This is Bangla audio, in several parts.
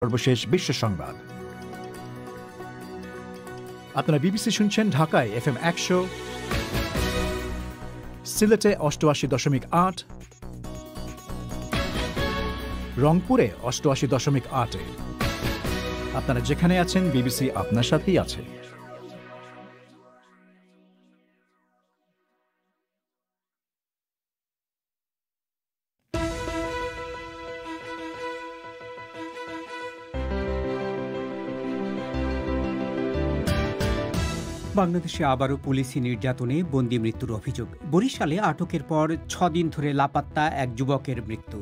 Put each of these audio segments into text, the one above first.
সর্বশেষ বিশ্ব সংবাদ। আপনারা বিবিসি শুনছেন ঢাকায় FM 100, সিলেটে 88.8, রংপুরে 88.8। আপনারা যেখানে আছেন বিবিসি আপনার সাথেই আছে। বাংলাদেশে আবারও পুলিশি নির্যাতনে বন্দি মৃত্যুর অভিযোগ। বরিশালে আটকের পর 6 দিন ধরে লাপাত্তা এক যুবকের মৃত্যু।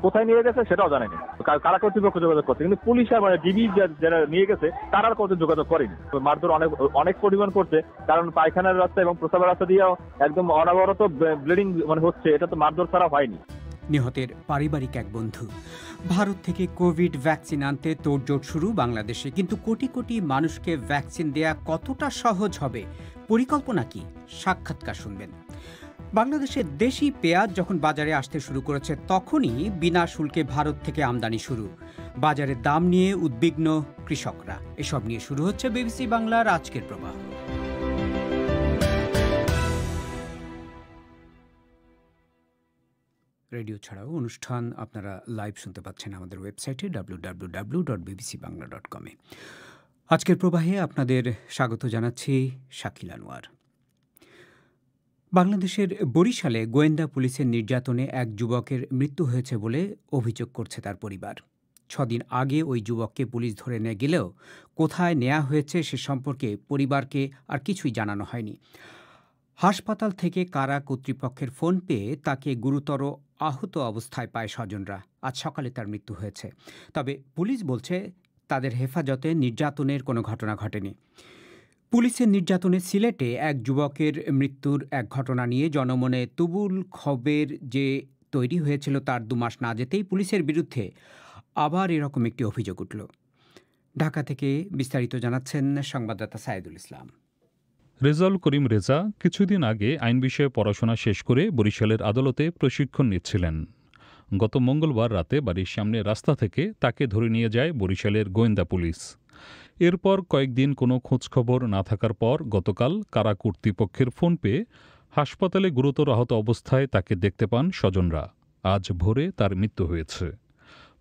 কোথায় নিয়ে গেছে সেটাও জানেনি, কারা কর্তৃপক্ষ যোগাযোগ করছে, কিন্তু পুলিশ আর ডিবি যারা নিয়ে গেছে তারা আর কত যোগাযোগ করেনি। মারধর অনেক পরিমাণ করছে, কারণ পায়খানার রাস্তা এবং প্রস্রাবের রাস্তা দিয়েও একদম অনবরত ব্লিডিং হচ্ছে। এটা তো মারধর ছাড়া হয়নি। নিহতের পারিবারিক এক বন্ধু। ভারত থেকে কোভিড ভ্যাকসিন আনতে তোড়জোড় শুরু বাংলাদেশে, কিন্তু কোটি কোটি মানুষকে ভ্যাকসিন দেয়া কতটা সহজ হবে, পরিকল্পনা কি? সাক্ষাৎকার শুনবেন। বাংলাদেশে দেশি পেঁয়াজ যখন বাজারে আসতে শুরু করেছে তখনই বিনা শুল্কে ভারত থেকে আমদানি শুরু। বাজারের দাম নিয়ে উদ্বিগ্ন কৃষকরা। এসব নিয়ে শুরু হচ্ছে বিবিসি বাংলার আজকের প্রবাহ। রেডিও ছাড়াও অনুষ্ঠান আপনারা লাইভ শুনতে পাচ্ছেন আমাদের ওয়েবসাইটে www.bbcbangla.com-এ। আজকের প্রবাহে আপনাদের স্বাগত জানাচ্ছি শাকিল আনোয়ার। বাংলাদেশের বরিশালে গোয়েন্দা পুলিশের নির্যাতনে এক যুবকের মৃত্যু হয়েছে বলে অভিযোগ করছে তার পরিবার। 6 দিন আগে ওই যুবককে পুলিশ ধরে নিয়ে গেলেও কোথায় নেওয়া হয়েছে সে সম্পর্কে পরিবারকে আর কিছুই জানানো হয়নি। হাসপাতাল থেকে কারা কর্তৃপক্ষের ফোন পেয়ে তাকে গুরুতর আহত অবস্থায় পায় স্বজনরা। আজ সকালে তার মৃত্যু হয়েছে। তবে পুলিশ বলছে তাদের হেফাজতে নির্যাতনের কোনো ঘটনা ঘটেনি। পুলিশের নির্যাতনে সিলেটে এক যুবকের মৃত্যুর এক ঘটনা নিয়ে জনমনে তুমুল ক্ষোভের যে তৈরি হয়েছিল তার 2 মাস না যেতেই পুলিশের বিরুদ্ধে আবার এরকম একটি অভিযোগ উঠল। ঢাকা থেকে বিস্তারিত জানাচ্ছেন সংবাদদাতা সাইদুল ইসলাম। রেজাউল করিম রেজা কিছুদিন আগে আইন বিষয়ে পড়াশোনা শেষ করে বরিশালের আদালতে প্রশিক্ষণ নিচ্ছিলেন। গত মঙ্গলবার রাতে বাড়ির সামনে রাস্তা থেকে তাকে ধরে নিয়ে যায় বরিশালের গোয়েন্দা পুলিশ। এরপর কয়েকদিন কোনো খোঁজখবর না থাকার পর গতকাল কারা কর্তৃপক্ষের ফোন পেয়ে হাসপাতালে গুরুতর আহত অবস্থায় তাকে দেখতে পান স্বজনরা। আজ ভোরে তার মৃত্যু হয়েছে।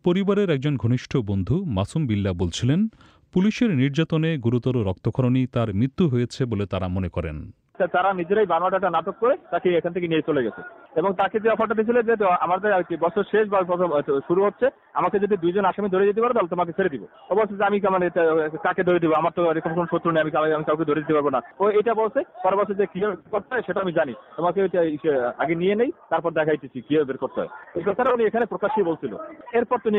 পরিবারের একজন ঘনিষ্ঠ বন্ধু মাসুম বিল্লাহ বলছিলেন, পুলিশের নির্যাতনে গুরুতর রক্তক্ষরণে তার মৃত্যু হয়েছে বলে তারা মনে করেন। তারা নিজেরাই বানোয়াট একটা নাটক করে তাকে এখান থেকে নিয়ে চলে গেছে এবং তাকে যে অফারটা দিয়েছিল যে আমাদের বছর শেষ বা শুরু হচ্ছে, আমাকে যদি 2 জন আসামি ধরে যেতে পারো তাহলে তোমাকে ছেড়ে দিব। অবশ্যই যে আমি মানে কাকে ধরে দিব, আমার তো এরকম কোনো শত্রু নেই, আমি কাউকে ধরে দিতে পারবো না। ও এটা বলছে। পরবর্তী যে কিভাবে করতে হয় সেটা আমি জানি, তোমাকে আগে নিয়ে নেই তারপর দেখাইতেছি কিভাবে বের করতে হয়। এই কথাটা উনি এখানে প্রকাশ্যই বলছিল। এরপর তো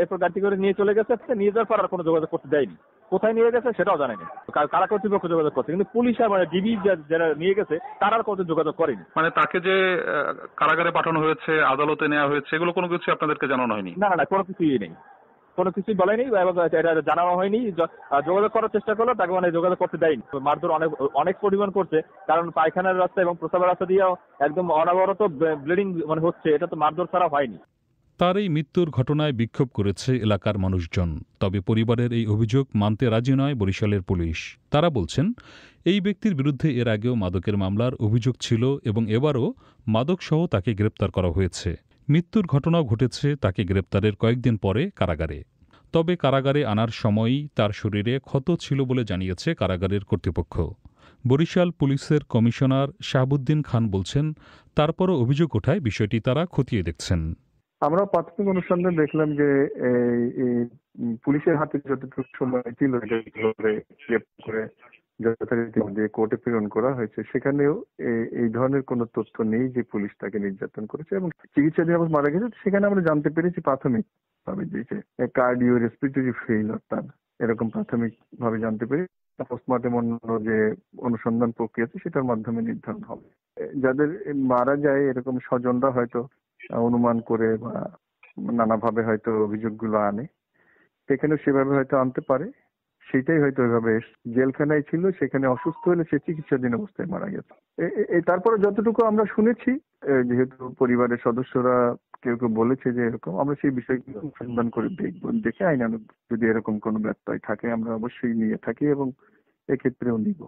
এরপর গাড়ি করে নিয়ে চলে গেছে। নিয়ে যাওয়ার পর আর কোনো যোগাযোগ করতে দেয়নি। কোথায় নিয়ে গেছে সেটাও জানেনি, কারা কর্তৃপক্ষ যোগাযোগ করছে, কিন্তু পুলিশ আর ডিবি যারা নিয়ে গেছে তারা আর কত যোগাযোগ করেনি। মানে তাকে যে কারাগারে পাঠানো হয়েছে, আদালতে নেওয়া হয়েছে, এগুলো কোনো কিছু আপনাদেরকে জানানো হয়নি? না, কোনো কিছুই নেই, কোনো কিছুই বলেনি এবং এটা জানানো হয়নি। যোগাযোগ করার চেষ্টা করলো, তাকে মানে যোগাযোগ করতে দেয়নি। মারধর অনেক পরিমাণ করছে, কারণ পায়খানার রাস্তা এবং প্রস্রাবের রাস্তা দিয়েও একদম অনবরত ব্লিডিং হচ্ছে। এটা তো মারধর ছাড়া হয়নি। তার এই মৃত্যুর ঘটনায় বিক্ষোভ করেছে এলাকার মানুষজন। তবে পরিবারের এই অভিযোগ মানতে রাজি নয় বরিশালের পুলিশ। তারা বলছেন, এই ব্যক্তির বিরুদ্ধে এর আগেও মাদকের মামলার অভিযোগ ছিল এবং এবারও মাদকসহ তাকে গ্রেপ্তার করা হয়েছে। মৃত্যুর ঘটনাও ঘটেছে তাকে গ্রেপ্তারের কয়েকদিন পরে কারাগারে। তবে কারাগারে আনার সময়ই তার শরীরে ক্ষত ছিল বলে জানিয়েছে কারাগারের কর্তৃপক্ষ। বরিশাল পুলিশের কমিশনার শাহাবুদ্দিন খান বলছেন, তারপরও অভিযোগ ওঠায় বিষয়টি তারা খতিয়ে দেখছেন। আমরা প্রাথমিক অনুসন্ধান দেখলাম যে পুলিশের হাতে যতটুকু সময় ছিল করে যথারীতি কোর্টে প্রেরণ করা হয়েছে, সেখানেও এই ধরনের কোনো তথ্য নেই যে পুলিশ তাকে নির্যাতন করেছে এবং চিকিৎসাধীন মারা গেছে। সেখানে আমরা জানতে পেরেছি প্রাথমিক ভাবে যে কার্ডিও রেসপিরেটরি ফেইলিওর, তার এরকম প্রাথমিক ভাবে জানতে পেরে পোস্টমর্টেম অন্য যে অনুসন্ধান প্রক্রিয়া আছে সেটার মাধ্যমে নির্ধারণ হবে। যাদের মারা যায় এরকম স্বজনরা হয়তো অনুমান করে বা নানাভাবে হয়তো অভিযোগগুলো আনে, সেখানে সেভাবে হয়তো আনতে পারে। সেটাই হয়তো ওইভাবে জেলখানায় ছিল, সেখানে অসুস্থ হলে সে চিকিৎসাধীন অবস্থায় মারা গেছে। তারপরে যতটুকু আমরা শুনেছি, যেহেতু পরিবারের সদস্যরা কেউ কেউ বলেছে যে এরকম, আমরা সেই বিষয়গুলো অনুসন্ধান করে দেখব, দেখে আইনানুগ যদি এরকম কোনো ব্যত্যয় থাকে আমরা অবশ্যই নিয়ে থাকি এবং এক্ষেত্রেও নিব।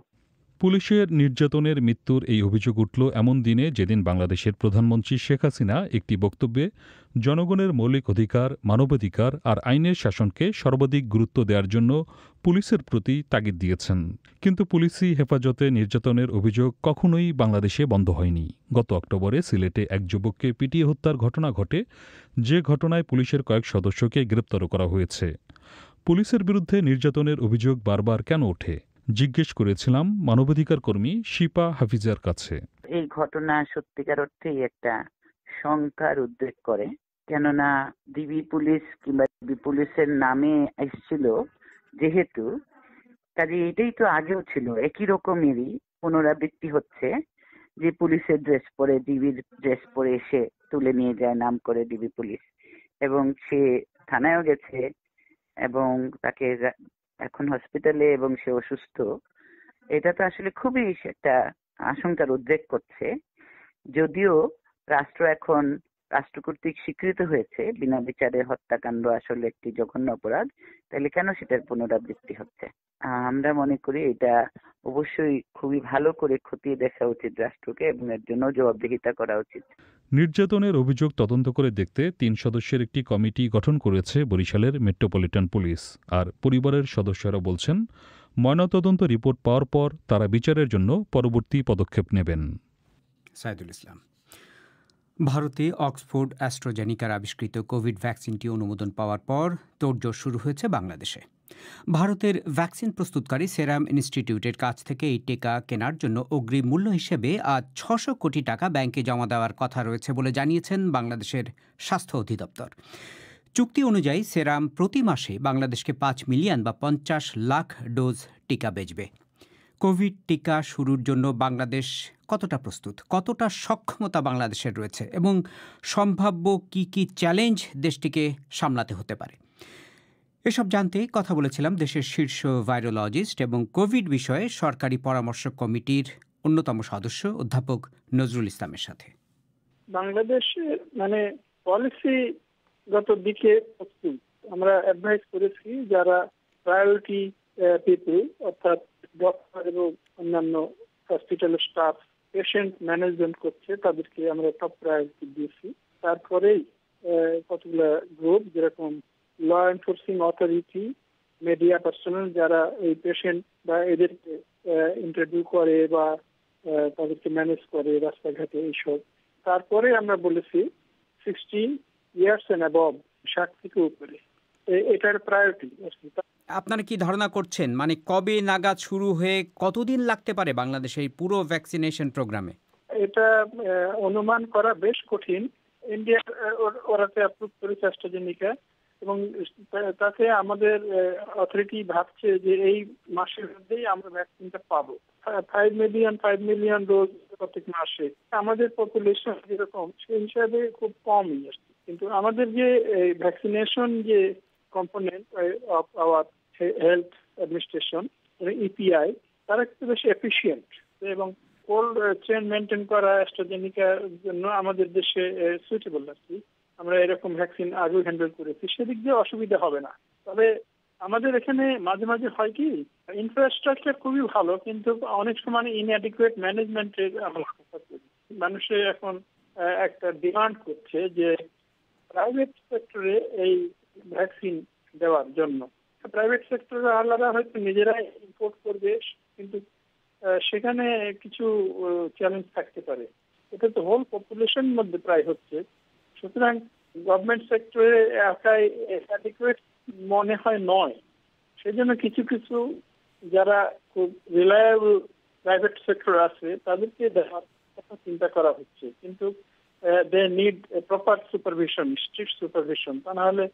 পুলিশের নির্যাতনের মৃত্যুর এই অভিযোগ উঠল এমন দিনে যেদিন বাংলাদেশের প্রধানমন্ত্রী শেখ হাসিনা একটি বক্তব্যে জনগণের মৌলিক অধিকার, মানবাধিকার আর আইনের শাসনকে সর্বাধিক গুরুত্ব দেওয়ার জন্য পুলিশের প্রতি তাগিদ দিয়েছেন। কিন্তু পুলিশি হেফাজতে নির্যাতনের অভিযোগ কখনোই বাংলাদেশে বন্ধ হয়নি। গত অক্টোবরে সিলেটে এক যুবককে পিটিয়ে হত্যার ঘটনা ঘটে, যে ঘটনায় পুলিশের কয়েক সদস্যকে গ্রেপ্তারও করা হয়েছে। পুলিশের বিরুদ্ধে নির্যাতনের অভিযোগ বারবার কেন ওঠে জিজ্ঞেস করেছিলাম মানবাধিকার কর্মী শিপা হাফিজার কাছে। এই ঘটনা সত্যিকার অর্থেই একটা শঙ্কার উদ্রেক করে, কেননা ডিবি পুলিশ কিংবা ডিবি পুলিশের নামে এসেছিল যেহেতু, কাজে এটাই তো আগেও ছিল, একই রকমেরই পুনরাবৃত্তি হচ্ছে যে পুলিশের ড্রেস পরে, ডিবির ড্রেস পরে এসে তুলে নিয়ে যায় নাম করে ডিবি পুলিশ, এবং সে থানায়ও গেছে এবং তাকে এখন হসপিটালে এবং সে অসুস্থ। এটা তো আসলে খুবই একটা আশঙ্কার উদ্রেক করছে। যদিও রাষ্ট্র কর্তৃক স্বীকৃত হয়েছে বিনা বিচারে হত্যাকাণ্ড আসলে একটি জঘন্য অপরাধ, তাহলে কেন সেটার পুনরাবৃত্তি হচ্ছে? আমরা মনে করি এটা অবশ্যই খুবই ভালো করে খতিয়ে দেখা উচিত রাষ্ট্রকে, এবং এর জন্য জবাবদিহিতা করা উচিত। নির্যাতনের অভিযোগ তদন্ত করে দেখতে 3 সদস্যের একটি কমিটি গঠন করেছে বরিশালের মেট্রোপলিটন পুলিশ। আর পরিবারের সদস্যরা বলছেন, ময়নাতদন্ত রিপোর্ট পাওয়ার পর তারা বিচারের জন্য পরবর্তী পদক্ষেপ নেবেন। সাইদুল ইসলাম। ভারতে অক্সফোর্ড অ্যাস্ট্রাজেনিকার আবিষ্কৃত কোভিড ভ্যাকসিনটি অনুমোদন পাওয়ার পর তোড়জোড় শুরু হয়েছে বাংলাদেশে। ভারতের ভ্যাকসিন প্রস্তুতকারী সেরাম ইনস্টিটিউটের কাছ থেকে এই টিকা কেনার জন্য অগ্রিম মূল্য হিসেবে আজ 600 কোটি টাকা ব্যাংকে জমা দেওয়ার কথা রয়েছে বলে জানিয়েছেন বাংলাদেশের স্বাস্থ্য অধিদপ্তর। চুক্তি অনুযায়ী সেরাম প্রতি মাসে বাংলাদেশকে 5 মিলিয়ন বা 50 লাখ ডোজ টিকা বেচবে। কোভিড টিকা শুরুর জন্য বাংলাদেশ কতটা প্রস্তুত, কতটা সক্ষমতা বাংলাদেশের রয়েছে এবং সম্ভাব্য কি কি চ্যালেঞ্জ দেশটিকে সামলাতে হতে পারে, এসব জানতে কথা বলেছিলাম দেশের শীর্ষ ভাইরোলজিস্ট এবং কোভিড বিষয়ে সরকারি পরামর্শ কমিটির অন্যতম সদস্য অধ্যাপক নজরুল ইসলামের সাথে। বাংলাদেশের পলিসিগত দিকে প্রস্তুত। আমরা অ্যাডভাইস করেছি যারা প্রায়োরিটি পিপল অর্থাৎ ডক্টর এবং অন্যান্য হসপিটালের স্টাফ পেশেন্ট ম্যানেজমেন্ট করছে তাদেরকে আমরা টপ প্রায়োরিটি দিয়েছি। তারপরেই কতগুলো গ্রুপ যেরকম law enforcing authority, media personnel যারা এই পেশেন্ট বা এদেরকে ইন্টারভিউ করে বা তাদেরকে ম্যানেজ করে রাস্তাঘাটে এইসব। তারপরে আমরা বলেছি 16 ইয়ার্স এন্ড অ্যাবভ, 60 থেকে উপরে, এটার প্রায়োরিটি। আপনারা কি ধারণা করছেন মানে কবে নাগাদ শুরু হয়ে কতদিন লাগতে পারে বাংলাদেশে এই পুরো ভ্যাকসিনেশন প্রোগ্রামে? এটা অনুমান করা বেশ কঠিন। ইন্ডিয়া ওরাতে অ্যাপ্রুভ করেছে অ্যাস্ট্রাজেনিকা এবং তাতে আমাদের অথরিটি ভাবছে যে এই মাসের মধ্যেই আমরা ভ্যাকসিনটা পাবো। 5 মিলিয়ন ডোজ প্রত্যেক মাসে। আমাদের পপুলেশন যেরকম সেই হিসাবে খুব কমই আসছে, কিন্তু আমাদের যে ভ্যাকসিনেশন যে component of our health administration EPI, তারা একটু বেশি এফিশিয়েন্ট এবং কোল্ড চেইন মেনটেন করা অ্যাস্ট্রাজেনিকার জন্য আমাদের দেশে সুইটেবল আছে। আমরা এরকম ভ্যাকসিন আগেও হ্যান্ডেল করেছি, সেদিক দিয়ে অসুবিধা হবে না। তবে আমাদের এখানে মাঝে মাঝে হয় কি, ইনফ্রাস্ট্রাকচার খুবই ভালো কিন্তু অনেক সময় ইনঅ্যাডিকুয়েট ম্যানেজমেন্টের আমরা মানুষে এখন একটা ডিমান্ড করছে যে প্রাইভেট সেক্টরে এই ভ্যাকসিন দেওয়ার জন্য। প্রাইভেট সেক্টরে আলাদা হয়তো নিজেরাই ইম্পোর্ট করবে, কিন্তু সেখানে কিছু চ্যালেঞ্জ থাকতে পারে। এটা তো হোল পপুলেশনের মধ্যে প্রায় হচ্ছে, সুতরাং গভর্নমেন্ট সেক্টরে একাই অ্যাডিকুয়েট মনে হয় নয়। সেজন্য কিছু কিছু যারা খুব রিলায়েবল প্রাইভেট সেক্টর আছে তাদেরকে দেওয়ার কথা চিন্তা করা হচ্ছে, কিন্তু they need proper supervision, strict supervision, তা না হলে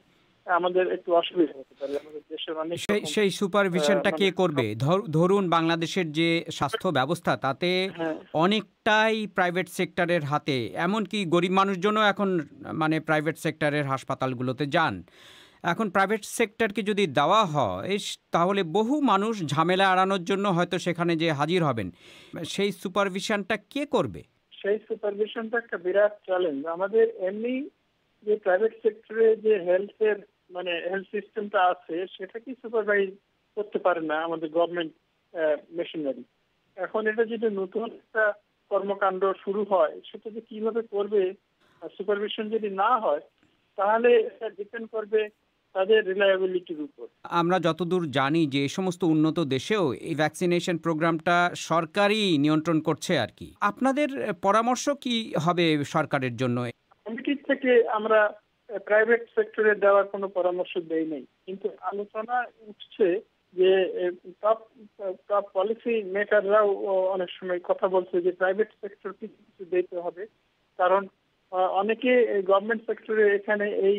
আমাদের একটু অসুবিধা হতে পারে। আমাদের দেশের অনেক সেই সুপারভিশনটা কে করবে? ধরুন বাংলাদেশের যে স্বাস্থ্য ব্যবস্থা তাতে অনেকটাই প্রাইভেট সেক্টরের হাতে, এমনকি গরিব মানুষজনও এখন মানে প্রাইভেট সেক্টরের হাসপাতালগুলোতে যান। এখন প্রাইভেট সেক্টরকে যদি দেওয়া হয় তাহলে বহু মানুষ ঝামেলা এড়ানোর জন্য হয়তো সেখানে যে হাজির হবেন, সেই সুপারভিশনটা কে করবে? সেই সুপারভিশনটা একটা বিরাট চ্যালেঞ্জ। আমাদের এমনি যে প্রাইভেট সেক্টরে যে হেলথ সিস্টেমটা আছে সেটা কি সুপারভাইজ করতে পারে না আমাদের গভর্নমেন্ট মেশিনারি। এখন এটা যদি নতুন একটা কর্মকাণ্ড শুরু হয় সেটা যে কিভাবে করবে, সুপারভিশন যদি না হয় তাহলে এটা ডিপেন্ড করবে তাদের রিলায়েবিলিটির উপর। আমরা যতদূর জানি যে এই সমস্ত উন্নত দেশেও এই ভ্যাকসিনেশন প্রোগ্রামটা সরকারই নিয়ন্ত্রণ করছে আর কি। আপনাদের পরামর্শ কি হবে সরকারের জন্য? কমিটির থেকে আমরা প্রাইভেট সেক্টরে দেওয়ার কোনো পরামর্শ দেই নাই, কিন্তু আলোচনা উঠছে যে টপ পলিসি মেকাররাও অনেক সময় কথা বলছে যে প্রাইভেট সেক্টরকে কিছু দিতে হবে, কারণ অনেকে গভর্নমেন্ট সেক্টরে এখানে এই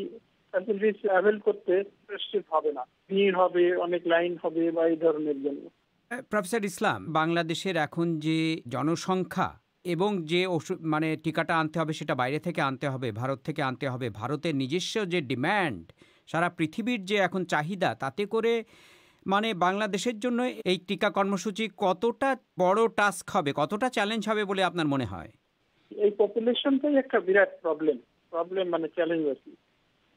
ফ্যাসিলিটিস অ্যাভেল করতে ইন্টারেস্টেড হবে না, ভিড় হবে, অনেক লাইন হবে বা এই ধরনের জন্য। প্রফেসর ইসলাম, বাংলাদেশের এখন যে জনসংখ্যা এবং যে ওষুধ টিকাটা আনতে হবে সেটা বাইরে থেকে আনতে হবে, ভারত থেকে আনতে হবে, ভারতের নিজস্ব যে ডিম্যান্ড, সারা পৃথিবীর যে এখন চাহিদা, তাতে করে বাংলাদেশের জন্য এই টিকা কর্মসূচি কতটা বড় টাস্ক হবে, কতটা চ্যালেঞ্জ হবে বলে আপনার মনে হয়? এই পপুলেশনটাই একটা বিরাট প্রবলেম চ্যালেঞ্জ আছে।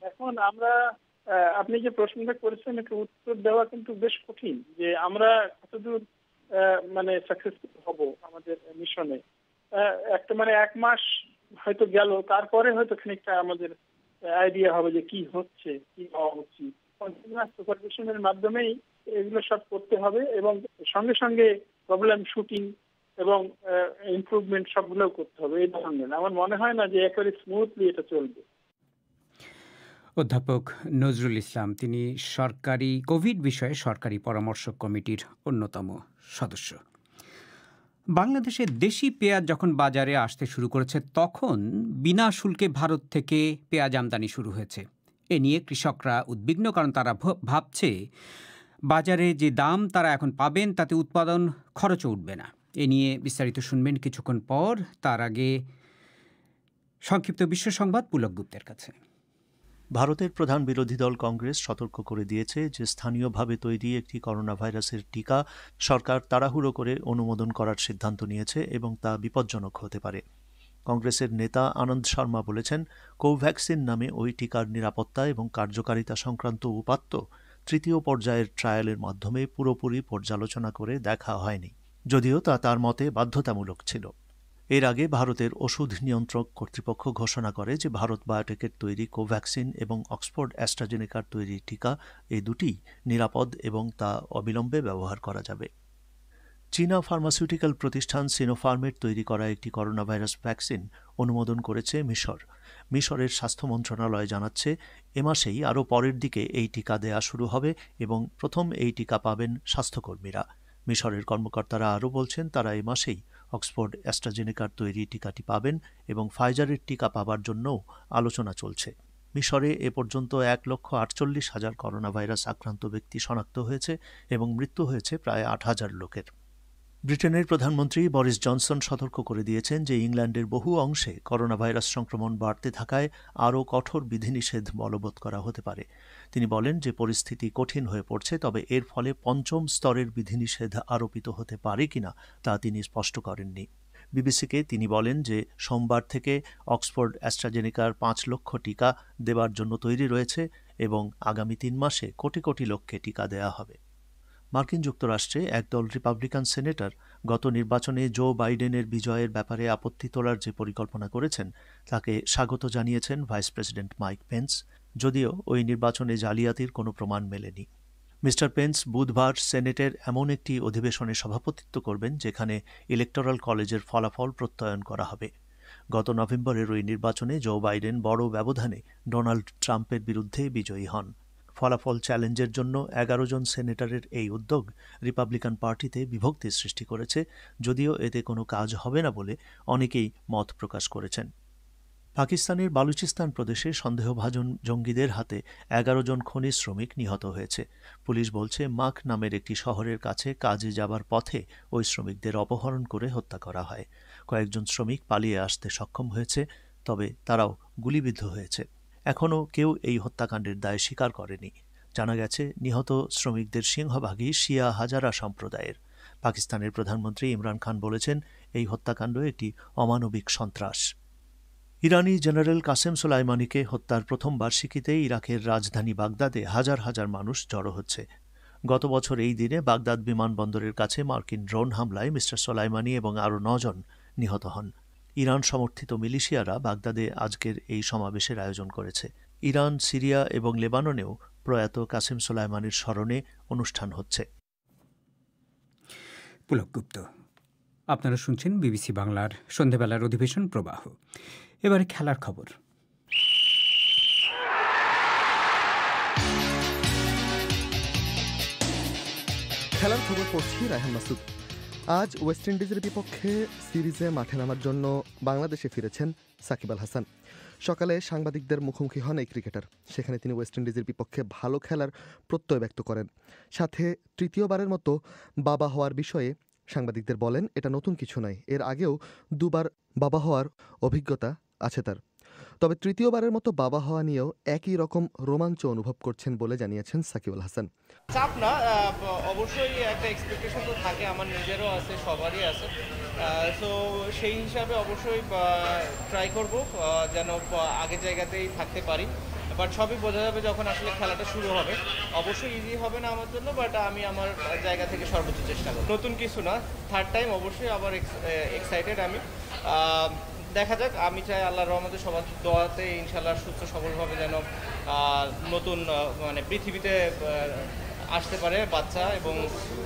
এখন আমরা আপনি যে প্রশ্নটা করেছেন এটা উত্তর দেওয়া কিন্তু বেশ কঠিন যে আমরা কতদূর সাকসেসফুল হব আমাদের মিশনে। একটা 1 মাস হয়তো গেল, তারপরে হয়তো খানিকটা আমাদের আইডিয়া হবে যে কি হচ্ছে, কি হওয়া উচিত। কন্টিনিউয়াস সুপারভিশনের মাধ্যমেই এগুলো সব করতে হবে এবং সঙ্গে সঙ্গে প্রবলেম শুটিং এবং ইমপ্রুভমেন্ট সবগুলো করতে হবে। এই ধরনের আমার মনে হয় না যে একেবারে স্মুথলি এটা চলবে। অধ্যাপক নজরুল ইসলাম, তিনি সরকারি কোভিড বিষয়ে সরকারি পরামর্শক কমিটির অন্যতম সদস্য। বাংলাদেশে দেশি পেঁয়াজ যখন বাজারে আসতে শুরু করেছে তখন বিনা শুল্কে ভারত থেকে পেঁয়াজ আমদানি শুরু হয়েছে। এ নিয়ে কৃষকরা উদ্বিগ্ন, কারণ তারা ভাবছে বাজারে যে দাম তারা এখন পাবেন তাতে উৎপাদন খরচও উঠবে না। এ নিয়ে বিস্তারিত শুনবেন কিছুক্ষণ পর। তার আগে সংক্ষিপ্ত বিশ্ব সংবাদ পুলক গুপ্তের কাছে। ভারতের প্রধান বিরোধী দল কংগ্রেস সতর্ক করে দিয়েছে যে স্থানীয়ভাবে তৈরি একটি করোনা ভাইরাসের টিকা সরকার তাড়াহুড়ো করে অনুমোদন করার সিদ্ধান্ত নিয়েছে এবং তা বিপজ্জনক হতে পারে। কংগ্রেসের নেতা আনন্দ শর্মা বলেছেন, কোভ্যাক্সিন নামে ওই টিকার নিরাপত্তা এবং কার্যকারিতা সংক্রান্ত উপাত্ত তৃতীয় পর্যায়ের ট্রায়ালের মাধ্যমে পুরোপুরি পর্যালোচনা করে দেখা হয়নি, যদিও তা তার মতে বাধ্যতামূলক ছিল। এর আগে ভারতের ওষুধ নিয়ন্ত্রক কর্তৃপক্ষ ঘোষণা করে যে ভারত বায়োটেকের তৈরি কোভ্যাক্সিন এবং অক্সফোর্ড অ্যাস্ট্রাজেনেকার তৈরি টিকা এই দুটি নিরাপদ এবং তা অবিলম্বে ব্যবহার করা যাবে। চীনা ফার্মাসিউটিক্যাল প্রতিষ্ঠান সিনোফার্মের তৈরি করা একটি করোনা ভাইরাস ভ্যাকসিন অনুমোদন করেছে মিশর। মিশরের স্বাস্থ্য মন্ত্রণালয় জানাচ্ছে, এ মাসেই আরও পরের দিকে এই টিকা দেয়া শুরু হবে এবং প্রথম এই টিকা পাবেন স্বাস্থ্যকর্মীরা। মিশরের কর্মকর্তারা আরও বলছেন, তারা এই মাসেই অক্সফোর্ড অ্যাস্ট্রাজেনেকার তৈরি টিকাটি পাবেন এবং ফাইজারের টিকা পাবার জন্যও আলোচনা চলছে। মিশরে এ পর্যন্ত 1,48,000 করোনা ভাইরাস আক্রান্ত ব্যক্তি শনাক্ত হয়েছে এবং মৃত্যু হয়েছে প্রায় 8,000 লোকের। ব্রিটেনের প্রধানমন্ত্রী বরিস জনসন সতর্ক করে দিয়েছেন যে ইংল্যান্ডের বহু অংশে করোনা ভাইরাস সংক্রমণ বাড়তে থাকায় আরও কঠোর বিধিনিষেধ বলবৎ করা হতে পারে। তিনি বলেন যে পরিস্থিতি কঠিন হয়ে পড়ছে, তবে এর ফলে পঞ্চম স্তরের বিধিনিষেধ আরোপিত হতে পারে কিনা তা তিনি স্পষ্ট করেননি। বিবিসিকে তিনি বলেন যে সোমবার থেকে অক্সফোর্ড অ্যাস্ট্রাজেনেকার 5 লক্ষ টিকা দেবার জন্য তৈরি রয়েছে এবং আগামী 3 মাসে কোটি কোটি লোককে টিকা দেয়া হবে। মার্কিন যুক্তরাষ্ট্রে একদল রিপাবলিকান সেনেটর গত নির্বাচনে জো বাইডেনের বিজয়ের ব্যাপারে আপত্তি তোলার যে পরিকল্পনা করেছেন তাকে স্বাগত জানিয়েছেন ভাইস প্রেসিডেন্ট মাইক পেন্স, যদিও ওই নির্বাচনে জালিয়াতির কোনো প্রমাণ মেলেনি। মিস্টার পেন্স বুধবার সেনেটের এমন একটি অধিবেশনে সভাপতিত্ব করবেন যেখানে ইলেকটোরাল কলেজের ফলাফল প্রত্যয়ন করা হবে। গত নভেম্বরের ওই নির্বাচনে জো বাইডেন বড় ব্যবধানে ডোনাল্ড ট্রাম্পের বিরুদ্ধে বিজয়ী হন। ফলাফল চ্যালেঞ্জের জন্য 11 জন সেনেটরের এই উদ্যোগ রিপাবলিকান পার্টিতে বিভক্তি সৃষ্টি করেছে, যদিও এতে কোনো কাজ হবে না বলে অনেকেই মত প্রকাশ করেছেন। পাকিস্তানের বালুচিস্তান প্রদেশে সন্দেহভাজন জঙ্গিদের হাতে 11 জন খনি শ্রমিক নিহত হয়েছে। পুলিশ বলছে, মাক নামের একটি শহরের কাছে কাজে যাবার পথে ওই শ্রমিকদের অপহরণ করে হত্যা করা হয়। কয়েকজন শ্রমিক পালিয়ে আসতে সক্ষম হয়েছে, তবে তারাও গুলিবিদ্ধ হয়েছে। এখনও কেউ এই হত্যাকাণ্ডের দায় স্বীকার করেনি। জানা গেছে নিহত শ্রমিকদের সিংহভাগই শিয়া হাজারা সম্প্রদায়ের। পাকিস্তানের প্রধানমন্ত্রী ইমরান খান বলেছেন এই হত্যাকাণ্ড একটি অমানবিক সন্ত্রাস। ইরানি জেনারেল কাসেম সোলাইমানিকে হত্যার প্রথম বার্ষিকীতে ইরাকের রাজধানী বাগদাদে হাজার হাজার মানুষ জড়ো হচ্ছে। গত বছর এই দিনে বাগদাদ বিমানবন্দরের কাছে মার্কিন ড্রোন হামলায় মিস্টার সোলাইমানি এবং আরও 9 জন নিহত হন। ইরান সমর্থিত মিলিশিয়ারা বাগদাদে আজকের এই সমাবেশের আয়োজন করেছে। ইরান, সিরিয়া এবং লেবাননেও প্রয়াত কাসেম সোলাইমানির স্মরণে অনুষ্ঠান হচ্ছে। পুলক গুপ্ত, আপনারা শুনছেন বিবিসি বাংলার সন্ধ্যাবেলার অধিবেশন প্রবাহ। এবারে খেলার খবর। খেলার খবর পড়ছি রায়হান মাসুদ। আজ ওয়েস্ট ইন্ডিজের বিপক্ষে সিরিজে মাঠে নামার জন্য বাংলাদেশে ফিরেছেন সাকিব আল হাসান। সকালে সাংবাদিকদের মুখোমুখি হন এই ক্রিকেটার। সেখানে তিনি ওয়েস্ট ইন্ডিজের বিপক্ষে ভালো খেলার প্রত্যয় ব্যক্ত করেন। সাথে তৃতীয়বারের মতো বাবা হওয়ার বিষয়ে সাংবাদিকদের বলেন এটা নতুন কিছু নয়, এর আগেও 2 বার বাবা হওয়ার অভিজ্ঞতা আছে তার। তবে তৃতীয়বারের মতো বাবা হওয়া নিয়েও একই রকম রোমাঞ্চ অনুভব করছেন বলে জানিয়েছেন সাকিব আল হাসান। চাপ না, অবশ্যই একটা এক্সপেকটেশন তো থাকে, আমার নিজেরও আছে, সবারই আছে। তো সেই হিসাবে অবশ্যই ট্রাই করব যেন আগের জায়গাতেই থাকতে পারি। বাট সবই বোঝা যাবে যখন আসলে খেলাটা শুরু হবে। অবশ্যই ইজি হবে না আমার জন্য, বাট আমি আমার জায়গা থেকে সর্বোচ্চ চেষ্টা করব। নতুন কিছু না, থার্ড টাইম অবশ্যই আবার এক্সাইটেড আমি। দেখা যাক, আমি চাই আল্লাহর রহমতে সবার দোয়াতে ইনশাআল্লাহ সুস্থ সবলভাবে যেন নতুন মানে পৃথিবীতে আসতে পারে বাচ্চা, এবং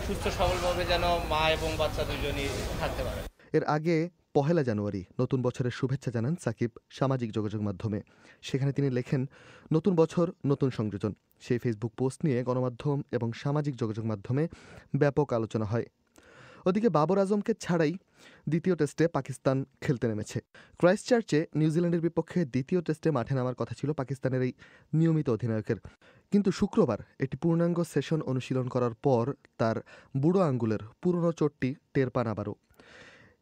সুস্থ সবলভাবে যেন মা এবং বাচ্চা দুজনই থাকতে পারে। এর আগে 1 জানুয়ারি নতুন বছরের শুভেচ্ছা জানান সাকিব সামাজিক যোগাযোগ মাধ্যমে। সেখানে তিনি লেখেন, নতুন বছর নতুন সংযোজন। সেই ফেসবুক পোস্ট নিয়ে গণমাধ্যম এবং সামাজিক যোগাযোগ মাধ্যমে ব্যাপক আলোচনা হয়। ওদিকে বাবর আজমকে ছাড়াই দ্বিতীয় টেস্টে পাকিস্তান খেলতে নেমেছে। ক্রাইস্টচার্চে নিউজিল্যান্ডের বিপক্ষে দ্বিতীয় টেস্টে মাঠে নামার কথা ছিল পাকিস্তানের এই নিয়মিত অধিনায়কের, কিন্তু শুক্রবার একটি পূর্ণাঙ্গ সেশন অনুশীলন করার পর তার বুড়ো আঙ্গুলের পুরনো চোটটি টের পান আবারও।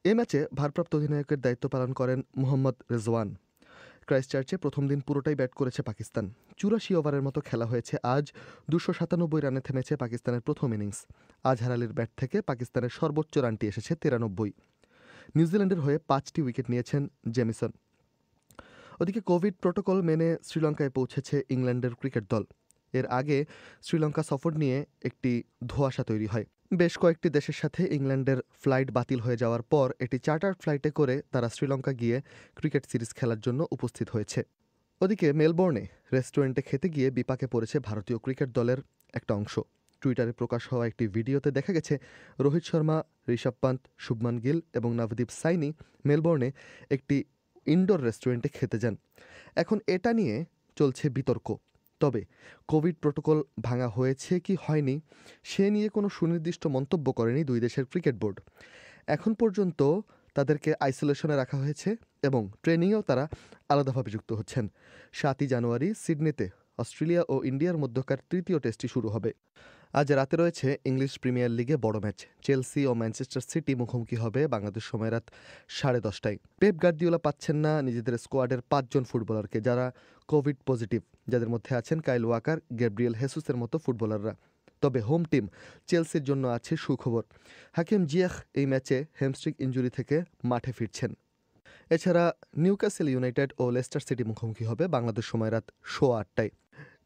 এ ম্যাচে ভারপ্রাপ্ত অধিনায়কের দায়িত্ব পালন করেন মোহাম্মদ রেজওয়ান। ক্রাইস্টচার্চে প্রথম দিন পুরোটাই ব্যাট করেছে পাকিস্তান। 84 ওভারের মতো খেলা হয়েছে আজ। 297 রানে থেমেছে পাকিস্তানের প্রথম ইনিংস। আজহার আলীর ব্যাট থেকে পাকিস্তানের সর্বোচ্চ রানটি এসেছে 93। নিউজিল্যান্ডের হয়ে 5টি উইকেট নিয়েছেন জেমিসন। ওদিকে কোভিড প্রোটোকল মেনে শ্রীলঙ্কায় পৌঁছেছে ইংল্যান্ডের ক্রিকেট দল। এর আগে শ্রীলঙ্কা সফর নিয়ে একটি ধোঁয়াশা তৈরি হয়। বেশ কয়েকটি দেশের সাথে ইংল্যান্ডের ফ্লাইট বাতিল হয়ে যাওয়ার পর একটি চার্টার্ড ফ্লাইটে করে তারা শ্রীলঙ্কা গিয়ে ক্রিকেট সিরিজ খেলার জন্য উপস্থিত হয়েছে। ওদিকে মেলবোর্নে রেস্টুরেন্টে খেতে গিয়ে বিপাকে পড়েছে ভারতীয় ক্রিকেট দলের একটা অংশ। টুইটারে প্রকাশ হওয়া একটি ভিডিওতে দেখা গেছে রোহিত শর্মা, ঋষভ পান্ত, শুভমান গিল এবং নবদীপ সাইনি মেলবোর্নে একটি ইনডোর রেস্টুরেন্টে খেতে যান। এখন এটা নিয়ে চলছে বিতর্ক। তবে কোভিড প্রোটোকল ভাঙা হয়েছে কি হয়নি সে নিয়ে কোনো সুনির্দিষ্ট মন্তব্য করেনি 2 দেশের ক্রিকেট বোর্ড। এখন পর্যন্ত তাদেরকে আইসোলেশনে রাখা হয়েছে এবং ট্রেনিংয়েও তারা আলাদাভাবে যুক্ত হচ্ছেন। 7 জানুয়ারি সিডনিতে অস্ট্রেলিয়া ও ইন্ডিয়ার মধ্যকার তৃতীয় টেস্টটি শুরু হবে। আজ রাতে রয়েছে ইংলিশ প্রিমিয়ার লিগে বড় ম্যাচ। চেলসি ও ম্যানচেস্টার সিটি মুখোমুখি হবে বাংলাদেশ সময় রাত 10:30টায়। পেপ গার্দিওলা পাচ্ছেন না নিজেদের স্কোয়াডের 5 জন ফুটবলারকে যারা কোভিড পজিটিভ, যাদের মধ্যে আছেন কাইল ওয়াকার, গ্যাব্রিয়েল হেসুসের মতো ফুটবলাররা। তবে হোম টিম চেলসির জন্য আছে সুখবর। হাকিম জিয়াখ এই ম্যাচে হ্যামস্ট্রিং ইনজুরি থেকে মাঠে ফিরছেন। এছাড়া নিউক্যাসল ইউনাইটেড ও লেস্টার সিটি মুখোমুখি হবে বাংলাদেশ সময় রাত 8:15টায়।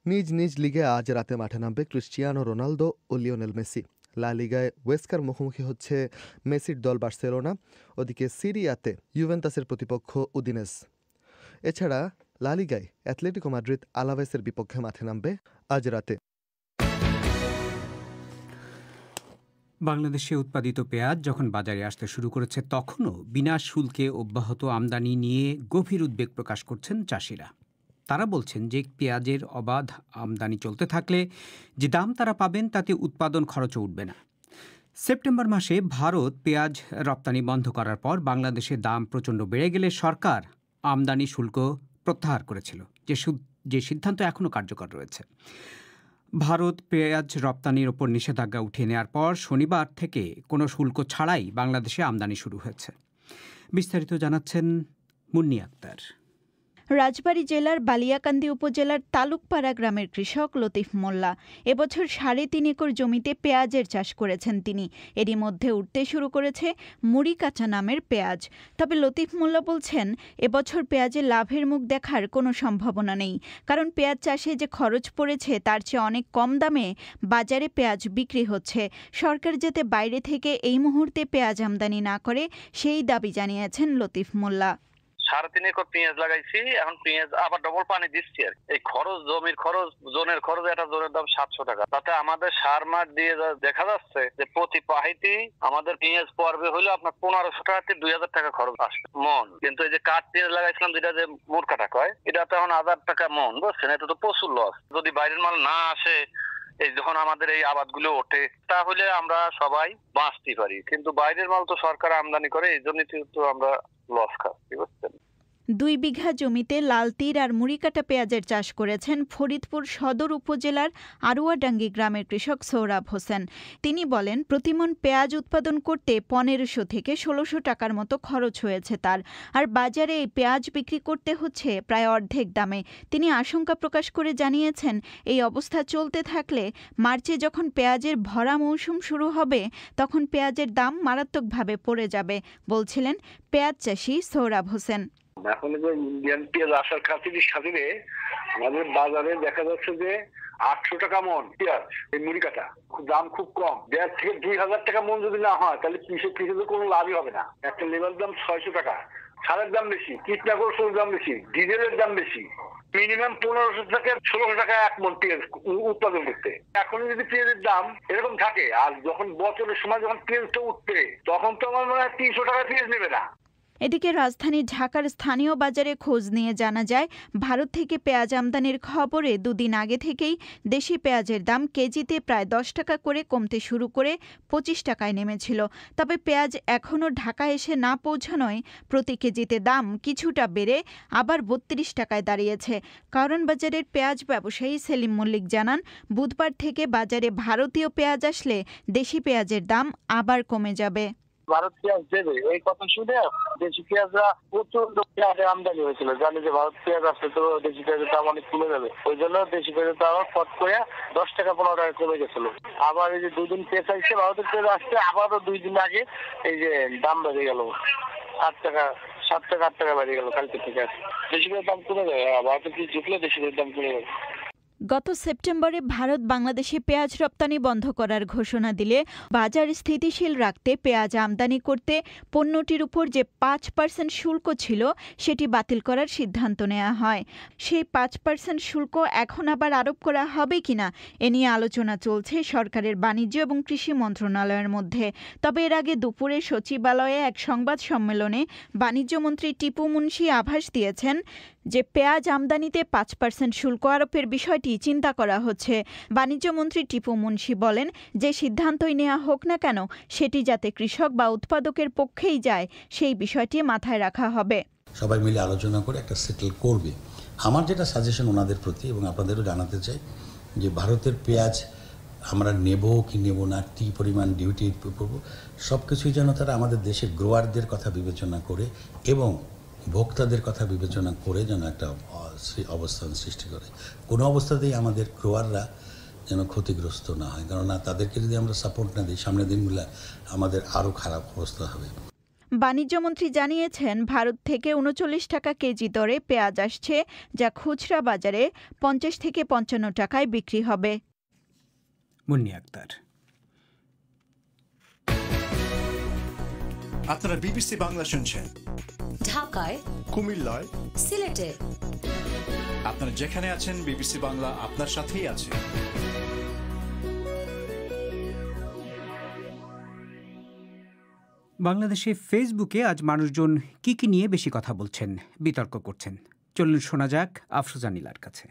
নিজ নিজ লিগে আজ রাতে মাঠে নামবে ক্রিস্টিয়ানো রোনালদো ও লিওনেল মেসি। লা লিগায় ওয়েস্কার মুখোমুখি হচ্ছে মেসির দল বার্সেলোনা। ওদিকে সিরিয়াতে ইউভেন্টাসের প্রতিপক্ষ উদিনেস। এছাড়া লা লিগায় অ্যাথলেটিকো মাদ্রিদ আলাভেসের বিপক্ষে মাঠে নামবে আজ রাতে। বাংলাদেশে উৎপাদিত পেঁয়াজ যখন বাজারে আসতে শুরু করেছে তখনও বিনা শুল্কে অব্যাহত আমদানি নিয়ে গভীর উদ্বেগ প্রকাশ করছেন চাষিরা। তারা বলছেন যে পেঁয়াজের অবাধ আমদানি চলতে থাকলে যে দাম তারা পাবেন তাতে উৎপাদন খরচও উঠবে না। সেপ্টেম্বর মাসে ভারত পেঁয়াজ রপ্তানি বন্ধ করার পর বাংলাদেশের দাম প্রচণ্ড বেড়ে গেলে সরকার আমদানি শুল্ক প্রত্যাহার করেছিল, যে সিদ্ধান্ত এখনও কার্যকর রয়েছে। ভারত পেঁয়াজ রপ্তানির ওপর নিষেধাজ্ঞা উঠিয়ে নেওয়ার পর শনিবার থেকে কোনো শুল্ক ছাড়াই বাংলাদেশে আমদানি শুরু হয়েছে। বিস্তারিত জানাচ্ছেন মুন্নি আক্তার। রাজবাড়ী জেলার বালিয়াকান্দি উপজেলার তালুকপাড়া গ্রামের কৃষক লতিফ মোল্লা এবছর 3.5 একর জমিতে পেঁয়াজের চাষ করেছেন তিনি। এরই মধ্যে উঠতে শুরু করেছে মুড়ি কাঁচা নামের পেঁয়াজ। তবে লতিফ মোল্লা বলছেন এবছর পেঁয়াজের লাভের মুখ দেখার কোনো সম্ভাবনা নেই, কারণ পেঁয়াজ চাষে যে খরচ পড়েছে তার চেয়ে অনেক কম দামে বাজারে পেঁয়াজ বিক্রি হচ্ছে। সরকার যাতে বাইরে থেকে এই মুহূর্তে পেঁয়াজ আমদানি না করে সেই দাবি জানিয়েছেন লতিফ মোল্লা। 3.5 একর পেঁয়াজ লাগাইছি, এখন পেঁয়াজ আবার ডবল পানি দিচ্ছি। আর এই খরচ, জমির খরচ, জোনের খরচ, একটা জোনের দাম 700 টাকা। তাতে আমাদের সার মার দিয়ে দেখা যাচ্ছে যে প্রতি পাহিতি আমাদের পেঁয়াজ পড়বে হলো আপনার 1500 টাকা থেকে 2000 টাকা খরচ আসবে মন। কিন্তু এই যে কাঠ পেঁয়াজ লাগাইছিলাম যেটা যে মোট কাটা কয়, এটা তো এখন 1000 টাকা মন, বুঝছেন? এটা তো প্রচুর লস। যদি বাইরের মাল না আসে, এই যখন আমাদের এই আবাদগুলো ওঠে, তাহলে আমরা সবাই বাঁচতে পারি। কিন্তু বাইরের মাল তো সরকার আমদানি করে, এই জন্যই তো আমরা লস খাচ্ছি, বুঝছেন? 2 বিঘা জমিতে লাল তীর আর মুড়িকাটা পেঁয়াজের চাষ করেছেন ফরিদপুর সদর উপজেলার আরুয়াডাঙ্গি গ্রামের কৃষক সৌরভ হোসেন। তিনি বলেন, প্রতিমন পেঁয়াজ উৎপাদন করতে 1500 থেকে 1600 টাকার মতো খরচ হয়েছে তার, আর বাজারে এই পেঁয়াজ বিক্রি করতে হচ্ছে প্রায় অর্ধেক দামে। তিনি আশঙ্কা প্রকাশ করে জানিয়েছেন, এই অবস্থা চলতে থাকলে মার্চে যখন পেঁয়াজের ভরা মৌসুম শুরু হবে তখন পেঁয়াজের দাম মারাত্মকভাবে পড়ে যাবে, বলছিলেন পেঁয়াজ চাষি সৌরভ হোসেন। এখন যে ইন্ডিয়ান পেঁয়াজ আসার খাতিরে আমাদের বাজারে দেখা যাচ্ছে যে 800 টাকা মন পেঁয়াজ, এই মুড়ি কাটা দাম খুব কম। 1,500 থেকে 2000 টাকা মন যদি না হয় তাহলে কৃষকের কোনো লাভই হবে না। একটা লেবার দাম 600 টাকা, সারের দাম বেশি, কীটনাশকের দাম বেশি, ডিজেলের দাম বেশি। মিনিমাম 1500 থেকে 1600 টাকা এক মন পেঁয়াজ উৎপাদন করতে। এখন যদি পেঁয়াজের দাম এরকম থাকে, আর যখন বছরের সময় যখন পেঁয়াজটা উঠবে তখন তো আমার মনে হয় 300 টাকা পেঁয়াজ নেবে না। এদিকে রাজধানী ঢাকার স্থানীয় বাজারে খোঁজ নিয়ে জানা যায়, ভারত থেকে পেঁয়াজ আমদানির খবরে 2 দিন আগে থেকেই দেশি পেঁয়াজের দাম কেজিতে প্রায় 10 টাকা করে কমতে শুরু করে 25 টাকায় নেমেছিল। তবে পেঁয়াজ এখনও ঢাকা এসে না পৌঁছানোয় প্রতি কেজিতে দাম কিছুটা বেড়ে আবার 32 টাকায় দাঁড়িয়েছে। কারণ বাজারের পেঁয়াজ ব্যবসায়ী সেলিম মল্লিক জানান, বুধবার থেকে বাজারে ভারতীয় পেঁয়াজ আসলে দেশি পেঁয়াজের দাম আবার কমে যাবে। ভারত পেঁয়াজ দেবে এই কথা শুনে দেশি পেঁয়াজরা প্রচুর পেঁয়াজের আমদানি হয়েছিল, জানি যে ভারত পেঁয়াজ আসলে তো দেশি পেঁয়াজের দাম অনেক কমে যাবে। ওই জন্য দেশি পেঁয়াজের দাম ফট করে 10 টাকা 15 টাকা কমে গেছিল। আবার এই যে 2 দিন পেঁয়াজ আসছে, ভারতের পেঁয়াজ আসছে, আবারও 2 দিন আগে এই যে দাম বেড়ে গেল 8 টাকা 7 টাকা 8 টাকা বেড়ে গেল। কালকে থেকে দেশি পেঁয়াজের দাম কমে যাবে, ভারতের পেঁয়াজ ঢুকলে দেশি পেঁয়াজের দাম কমে যাবে। গত সেপ্টেম্বরে ভারত বাংলাদেশে পেঁয়াজ রপ্তানি বন্ধ করার ঘোষণা দিলে বাজার স্থিতিশীল রাখতে পেঁয়াজ আমদানি করতে পণ্যটির উপর যে 5% শুল্ক ছিল সেটি বাতিল করার সিদ্ধান্ত নেওয়া হয়। সেই 5% শুল্ক এখন আবার আরোপ করা হবে কিনা এ নিয়ে আলোচনা চলছে সরকারের বাণিজ্য এবং কৃষি মন্ত্রণালয়ের মধ্যে। তবে এর আগে দুপুরে সচিবালয়ে এক সংবাদ সম্মেলনে বাণিজ্যমন্ত্রী টিপু মুনশি আভাস দিয়েছেন যে পেঁয়াজ আমদানিতে 5% শুল্ক আরোপের বিষয়টি চিন্তা করা হচ্ছে। বাণিজ্যমন্ত্রী টিপু মুনশি বলেন, যে সিদ্ধান্তই নেওয়া হোক না কেন সেটি যাতে কৃষক বা উৎপাদকের পক্ষেই যায় সেই বিষয়টি মাথায় রাখা হবে। সবাই মিলে আলোচনা করে একটা সেটেল করবে। আমার যেটা সাজেশন ওনাদের প্রতি এবং আপনাদেরও জানাতে চাই যে ভারতের পেঁয়াজ আমরা নেব কি নেব না, কী পরিমাণ ডিউটি করব, সব কিছুই যেন তারা আমাদের দেশের গ্রোয়ারদের কথা বিবেচনা করে এবং ভোক্তাদের কথা বিবেচনা করে যেন একটা অবস্থান সৃষ্টি করে। কোনো অবস্থাতেই আমাদের গ্রোয়াররা যেন ক্ষতিগ্রস্ত না হয়, কেননা তাদেরকে যদি আমরা সাপোর্ট না দিই সামনের দিনগুলো আমাদের আরও খারাপ অবস্থা হবে। বাণিজ্যমন্ত্রী জানিয়েছেন, ভারত থেকে 39 টাকা কেজি দরে পেঁয়াজ আসছে, যা খুচরা বাজারে 50 থেকে 55 টাকায় বিক্রি হবে। মুন্নি আক্তার। আপনারা বিবিসি বাংলা শুনছেন ঢাকায়, কুমিল্লায়, সিলেটে। আপনারা যেখানে আছেন বিবিসি বাংলা আপনার সাথেই আছে। বাংলাদেশে ফেসবুকে আজ মানুষজন কি নিয়ে বেশি কথা বলছেন, বিতর্ক করছেন। চলুন শোনা যাক আফরোজা নীলার কাছে।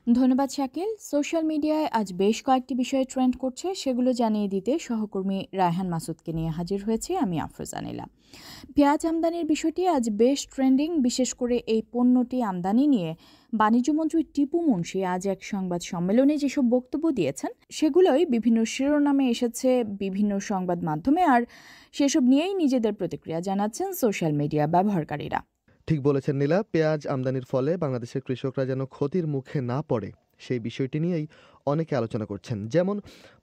ধন্যবাদ শাকিল। সোশ্যাল মিডিয়ায় আজ বেশ কয়েকটি বিষয়ে ট্রেন্ড করছে, সেগুলো জানিয়ে দিতে সহকর্মী রায়হান মাসুদকে নিয়ে হাজির হয়েছে আমি আফরোজা নীলা। পেঁয়াজ আমদানির বিষয়টি আজ বেশ ট্রেন্ডিং। বিশেষ করে এই পণ্যটি আমদানি নিয়ে বাণিজ্যমন্ত্রী টিপু মুনশি আজ এক সংবাদ সম্মেলনে যেসব বক্তব্য দিয়েছেন সেগুলোই বিভিন্ন শিরোনামে এসেছে বিভিন্ন সংবাদ মাধ্যমে, আর সেসব নিয়েই নিজেদের প্রতিক্রিয়া জানাচ্ছেন সোশ্যাল মিডিয়া ব্যবহারকারীরা। ঠিক বলেছেন নীলা, পেঁয়াজ আমদানির ফলে বাংলাদেশের কৃষকরা যেন ক্ষতির মুখে না পড়ে সেই বিষয়টি নিয়েই অনেকে আলোচনা করছেন। যেমন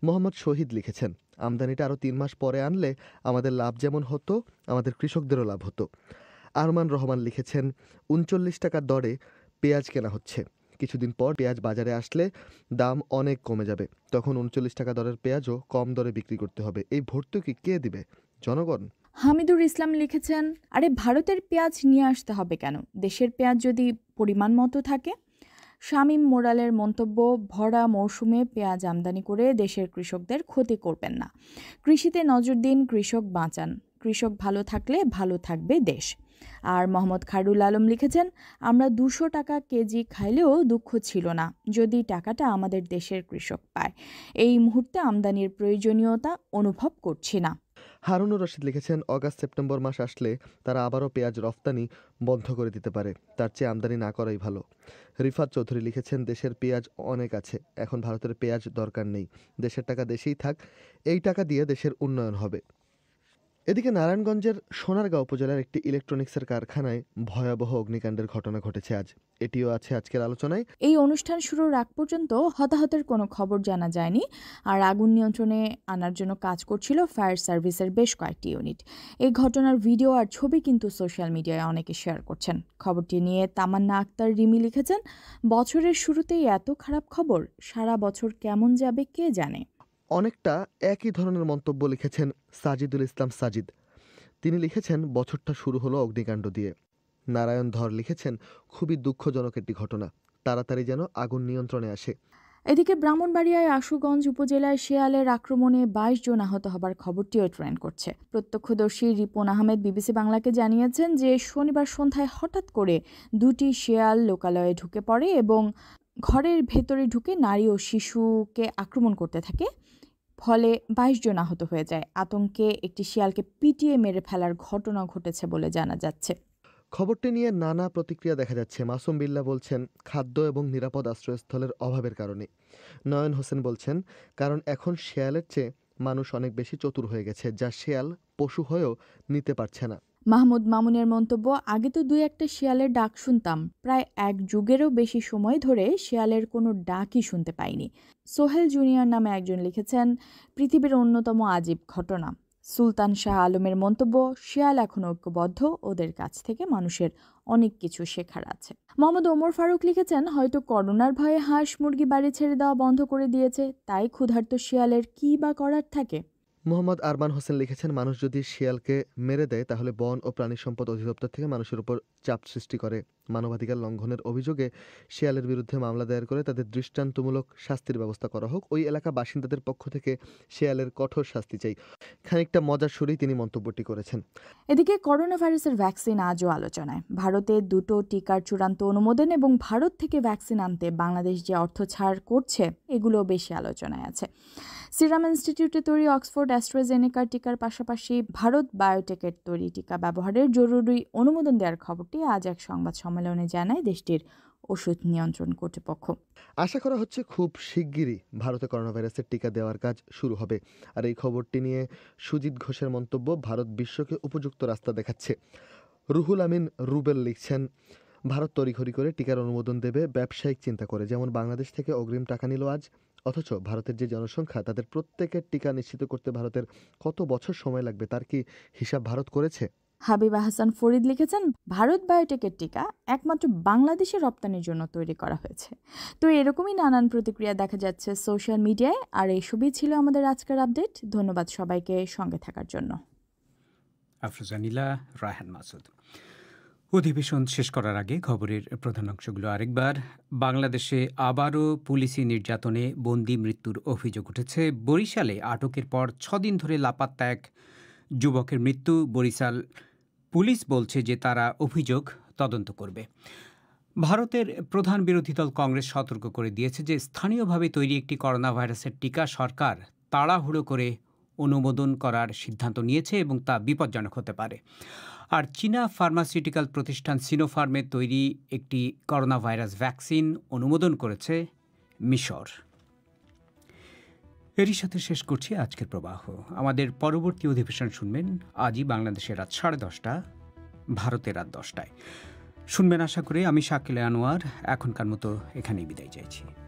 মোহাম্মদ শহীদ লিখেছেন, আমদানিটা আরও 3 মাস পরে আনলে আমাদের লাভ যেমন হতো, আমাদের কৃষকদেরও লাভ হতো। আরমান রহমান লিখেছেন, 39 টাকার দরে পেঁয়াজ কেনা হচ্ছে, কিছুদিন পর পেঁয়াজ বাজারে আসলে দাম অনেক কমে যাবে, তখন 39 টাকা দরের পেঁয়াজও কম দরে বিক্রি করতে হবে। এই ভর্তুকি কে দিবে? জনগণ। হামিদুর ইসলাম লিখেছেন, আরে ভারতের পেঁয়াজ নিয়ে আসতে হবে কেন, দেশের পেঁয়াজ যদি পরিমাণ মতো থাকে। শামীম মোরালের মন্তব্য, ভরা মৌসুমে পেঁয়াজ আমদানি করে দেশের কৃষকদের ক্ষতি করবেন না, কৃষিতে নজর দিন, কৃষক বাঁচান, কৃষক ভালো থাকলে ভালো থাকবে দেশ। আর মোহাম্মদ খায়রুল আলম লিখেছেন, আমরা 200 টাকা কেজি খাইলেও দুঃখ ছিল না যদি টাকাটা আমাদের দেশের কৃষক পায়, এই মুহূর্তে আমদানির প্রয়োজনীয়তা অনুভব করছি না। হারুনুর রশিদ লিখেছেন, অগাস্ট সেপ্টেম্বর মাস আসলে তারা আবারও পেঁয়াজ রফতানি বন্ধ করে দিতে পারে, তার চেয়ে আমদানি না করাই ভালো। রিফাত চৌধুরী লিখেছেন, দেশের পেঁয়াজ অনেক আছে, এখন ভারতের পেঁয়াজ দরকার নেই, দেশের টাকা দেশেই থাক, এই টাকা দিয়ে দেশের উন্নয়ন হবে। এদিকে নারায়ণগঞ্জের সোনারগাঁও উপজেলার একটি ইলেকট্রনিক্সের কারখানায় ভয়াবহ অগ্নিকাণ্ডের ঘটনা ঘটেছে আজ, এটিও আছে আজকের আলোচনায়। এই অনুষ্ঠান শুরুর আগ পর্যন্ত হতাহতের কোনো খবর জানা যায়নি, আর আগুন নিয়ন্ত্রণে আনার জন্য কাজ করছিল ফায়ার সার্ভিসের বেশ কয়েকটি ইউনিট। এই ঘটনার ভিডিও আর ছবি কিন্তু সোশ্যাল মিডিয়ায় অনেকে শেয়ার করছেন। খবরটি নিয়ে তামান্না আক্তার রিমি লিখেছেন, বছরের শুরুতেই এত খারাপ খবর, সারা বছর কেমন যাবে কে জানে। অনেকটা একই ধরনের মন্তব্য লিখেছেন সাজিদুল ইসলাম সাজিদ, তিনি লিখেছেন, বছরটা শুরু হলো অগ্নিকাণ্ড দিয়ে। নারায়ণ ধর লিখেছেন, খুবই দুঃখজনক একটি ঘটনা, তাড়াতাড়ি যেন আগুন নিয়ন্ত্রণে আসে। এদিকে ব্রাহ্মণবাড়িয়ায় আশুগঞ্জ উপজেলায় শেয়ালের আক্রমণে 22 জন আহত হবার খবরটিও ট্রেন্ড করছে। প্রত্যক্ষদর্শী রিপন আহমেদ বিবিসি বাংলাকে জানিয়েছেন যে শনিবার সন্ধ্যায় হঠাৎ করে 2টি শেয়াল লোকালয়ে ঢুকে পড়ে এবং ঘরের ভেতরে ঢুকে নারী ও শিশুকে আক্রমণ করতে থাকে, ফলে 22 জন আহত হয়ে যায়। আতঙ্কে একটি শিয়ালকে পিটিয়ে মেরে ফেলার ঘটনা ঘটেছে বলে জানা যাচ্ছে। খবরটি নিয়ে নানা প্রতিক্রিয়া দেখা যাচ্ছে। মাসুম বিল্লাহ বলছেন, খাদ্য এবং নিরাপদ আশ্রয়স্থলের অভাবের কারণে। নয়ন হোসেন বলছেন, কারণ এখন শেয়ালের চেয়ে মানুষ অনেক বেশি চতুর হয়ে গেছে, যা শেয়াল পশু হয়েও নিতে পারছে না। মাহমুদ মামুনের মন্তব্য, আগে তো 2-1টা শিয়ালের ডাক শুনতাম, প্রায় 1 যুগেরও বেশি সময় ধরে শিয়ালের কোনো ডাকই শুনতে পাইনি। সোহেল জুনিয়র নামে একজন লিখেছেন, পৃথিবীর অন্যতম আজীব ঘটনা। সুলতান শাহ আলমের মন্তব্য, শিয়াল এখন ঐক্যবদ্ধ, ওদের কাছ থেকে মানুষের অনেক কিছু শেখার আছে। মোহাম্মদ ওমর ফারুক লিখেছেন, হয়তো করোনার ভয়ে হাঁস মুরগি বাড়ি ছেড়ে দেওয়া বন্ধ করে দিয়েছে, তাই ক্ষুধার্ত শিয়ালের কী বা করার থাকে। মোহাম্মদ আরমান হোসেন লিখেছেন, মানুষ যদি শিয়ালকে মেরে দেয় তাহলে বন ও প্রাণী সম্পদ অধিদপ্তর থেকে মানুষের উপর চাপ সৃষ্টি করে। মানবাধিকার লঙ্ঘনের অভিযোগে শিয়ালের বিরুদ্ধে মামলা দায়ের করে তাদের দৃষ্টান্তমূলক শাস্তির ব্যবস্থা করা হোক। ওই এলাকা বাসিন্দাদের পক্ষ থেকে শিয়ালের কঠোর শাস্তি চাই। খানিকটা মজার সুরেই তিনি মন্তব্যটি করেছেন। এদিকে করোনা ভাইরাসের ভ্যাকসিন আজও আলোচনায়। ভারতে 2টো টিকার চূড়ান্ত অনুমোদন এবং ভারত থেকে ভ্যাকসিন আনতে বাংলাদেশ যে অর্থ ছাড় করছে, এগুলো বেশি আলোচনায় আছে। সিরাম ইনস্টিটিউটে তৈরি অক্সফোর্ড অ্যাস্ট্রাজেনেকার টিকার পাশাপাশি ভারত বায়োটেকের তৈরি টিকা ব্যবহারের জরুরি অনুমোদন দেওয়ার খবরটি আজ এক সংবাদ সম্মেলনে জানায় দেশটির ওষুধ নিয়ন্ত্রণ কর্তৃপক্ষ। আশা করা হচ্ছে খুব শিগগিরই ভারতে করোনা ভাইরাসের টিকা দেওয়ার কাজ শুরু হবে। আর এই খবরটি নিয়ে সুজিত ঘোষের মন্তব্য, ভারত বিশ্বকে উপযুক্ত রাস্তা দেখাচ্ছে। রুহুল আমিন রুবেল লিখছেন, ভারত তড়িঘড়ি করে টিকার অনুমোদন দেবে ব্যবসায়িক চিন্তা করে, যেমন বাংলাদেশ থেকে অগ্রিম টাকা নিল আজ, অথচ ভারতের যে জনসংখ্যা তাদের প্রত্যেকের টিকা নিশ্চিত করতে ভারতের কত বছর সময় লাগবে তার কি হিসাব ভারত করেছে? হাবিবা হাসান ফরিদ লিখেছেন, ভারত বায়োটেকের টিকা একমাত্র বাংলাদেশে রপ্তানির জন্য তৈরি করা হয়েছে। তো এরকমই নানান প্রতিক্রিয়া দেখা যাচ্ছে সোশ্যাল মিডিয়ায়। আর এসবই ছিল আমাদের আজকের আপডেট। ধন্যবাদ সবাইকে সঙ্গে থাকার জন্য। আফরোজা নীলা, রায়হান মাসুদ। অধিবেশন শেষ করার আগে খবরের প্রধানাংশগুলো আরেকবার। বাংলাদেশে আবারও পুলিশি নির্যাতনে বন্দি মৃত্যুর অভিযোগ উঠেছে। বরিশালে আটকের পর 6 দিন ধরে লাপাত্তা এক যুবকের মৃত্যু। বরিশাল পুলিশ বলছে যে তারা অভিযোগ তদন্ত করবে। ভারতের প্রধান বিরোধী দল কংগ্রেস সতর্ক করে দিয়েছে যে স্থানীয়ভাবে তৈরি একটি করোনা ভাইরাসের টিকা সরকার তাড়াহুড়ো করে অনুমোদন করার সিদ্ধান্ত নিয়েছে এবং তা বিপজ্জনক হতে পারে। আর চীনা ফার্মাসিউটিক্যাল প্রতিষ্ঠান সিনোফার্মের তৈরি একটি করোনা ভাইরাস ভ্যাকসিন অনুমোদন করেছে মিশর। এরই সাথে শেষ করছি আজকের প্রবাহ। আমাদের পরবর্তী অধিবেশন শুনবেন আজই বাংলাদেশের রাত 10:30, ভারতের রাত 10টায়। শুনবেন আশা করি। আমি শাকিল আনোয়ার এখনকার মতো এখানেই বিদায় চাইছি।